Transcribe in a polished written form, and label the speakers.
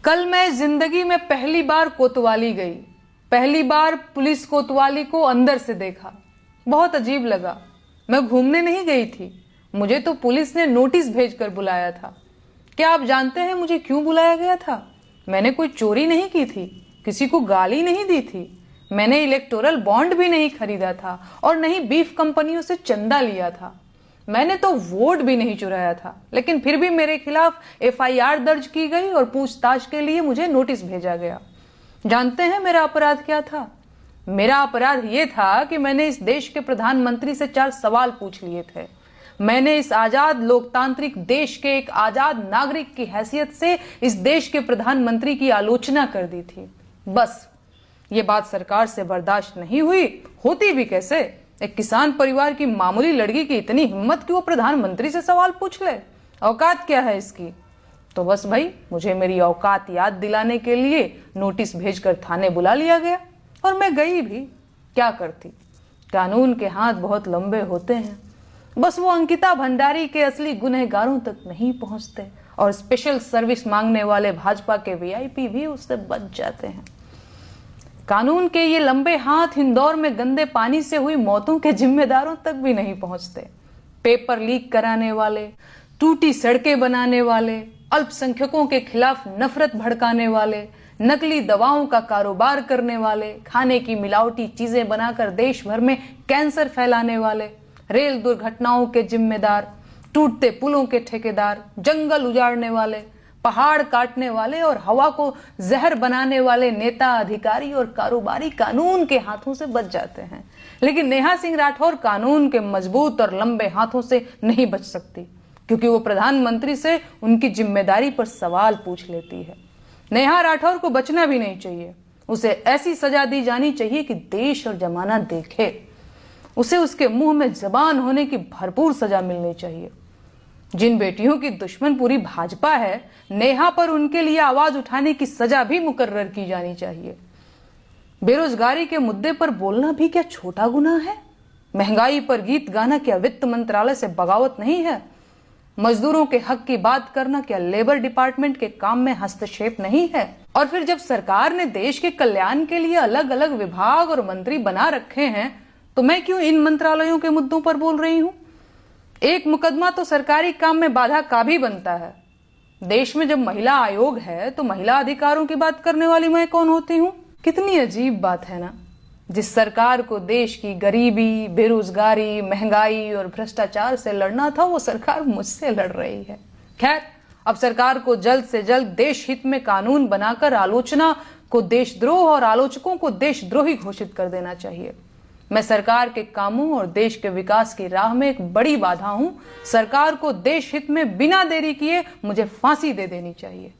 Speaker 1: कल मैं जिंदगी में पहली बार कोतवाली गई। पहली बार पुलिस कोतवाली को अंदर से देखा। बहुत अजीब लगा। मैं घूमने नहीं गई थी, मुझे तो पुलिस ने नोटिस भेजकर बुलाया था। क्या आप जानते हैं मुझे क्यों बुलाया गया था? मैंने कोई चोरी नहीं की थी, किसी को गाली नहीं दी थी, मैंने इलेक्टोरल बॉन्ड भी नहीं खरीदा था और नहीं बीफ कंपनियों से चंदा लिया था। मैंने तो वोट भी नहीं चुराया था, लेकिन फिर भी मेरे खिलाफ एफआईआर दर्ज की गई और पूछताछ के लिए मुझे नोटिस भेजा गया। जानते हैं मेरा अपराध क्या था? मेरा अपराध ये था कि मैंने इस देश के प्रधानमंत्री से 4 सवाल पूछ लिए थे। मैंने इस आजाद लोकतांत्रिक देश के एक आजाद नागरिक की हैसियत से इस देश के प्रधानमंत्री की आलोचना कर दी थी। बस ये बात सरकार से बर्दाश्त नहीं हुई। होती भी कैसे? एक किसान परिवार की मामूली लड़की की इतनी हिम्मत कि वो प्रधानमंत्री से सवाल पूछ ले। औकात क्या है इसकी? तो बस भाई, मुझे मेरी औकात याद दिलाने के लिए नोटिस भेजकर थाने बुला लिया गया और मैं गई भी। क्या करती? कानून के हाथ बहुत लंबे होते हैं। बस वो अंकिता भंडारी के असली गुनहगारों तक नहीं पहुंचते और स्पेशल सर्विस मांगने वाले भाजपा के वीआईपी भी उससे बच जाते हैं। कानून के ये लंबे हाथ इंदौर में गंदे पानी से हुई मौतों के जिम्मेदारों तक भी नहीं पहुंचते। पेपर लीक कराने वाले, टूटी सड़कें बनाने वाले, अल्पसंख्यकों के खिलाफ नफरत भड़काने वाले, नकली दवाओं का कारोबार करने वाले, खाने की मिलावटी चीजें बनाकर देश भर में कैंसर फैलाने वाले, रेल दुर्घटनाओं के जिम्मेदार, टूटते पुलों के ठेकेदार, जंगल उजाड़ने वाले, पहाड़ काटने वाले और हवा को जहर बनाने वाले नेता, अधिकारी और कारोबारी कानून के हाथों से बच जाते हैं। लेकिन नेहा सिंह राठौर कानून के मजबूत और लंबे हाथों से नहीं बच सकती, क्योंकि वो प्रधानमंत्री से उनकी जिम्मेदारी पर सवाल पूछ लेती है। नेहा राठौर को बचना भी नहीं चाहिए। उसे ऐसी सजा दी जानी चाहिए कि देश और जमाना देखे। उसे उसके मुंह में जबान होने की भरपूर सजा मिलनी चाहिए। जिन बेटियों की दुश्मन पूरी भाजपा है, नेहा पर उनके लिए आवाज उठाने की सजा भी मुकर्रर की जानी चाहिए। बेरोजगारी के मुद्दे पर बोलना भी क्या छोटा गुनाह है? महंगाई पर गीत गाना क्या वित्त मंत्रालय से बगावत नहीं है? मजदूरों के हक की बात करना क्या लेबर डिपार्टमेंट के काम में हस्तक्षेप नहीं है? और फिर जब सरकार ने देश के कल्याण के लिए अलग अलग विभाग और मंत्री बना रखे हैं, तो मैं क्यों इन मंत्रालयों के मुद्दों पर बोल रही हूं? एक मुकदमा तो सरकारी काम में बाधा का भी बनता है। देश में जब महिला आयोग है तो महिला अधिकारों की बात करने वाली मैं कौन होती हूँ? कितनी अजीब बात है ना। जिस सरकार को देश की गरीबी, बेरोजगारी, महंगाई और भ्रष्टाचार से लड़ना था, वो सरकार मुझसे लड़ रही है। खैर, अब सरकार को जल्द से जल्द देश हित में कानून बनाकर आलोचना को देशद्रोह और आलोचकों को देशद्रोही घोषित कर देना चाहिए। मैं सरकार के कामों और देश के विकास की राह में एक बड़ी बाधा हूं। सरकार को देश हित में बिना देरी किए मुझे फांसी दे देनी चाहिए।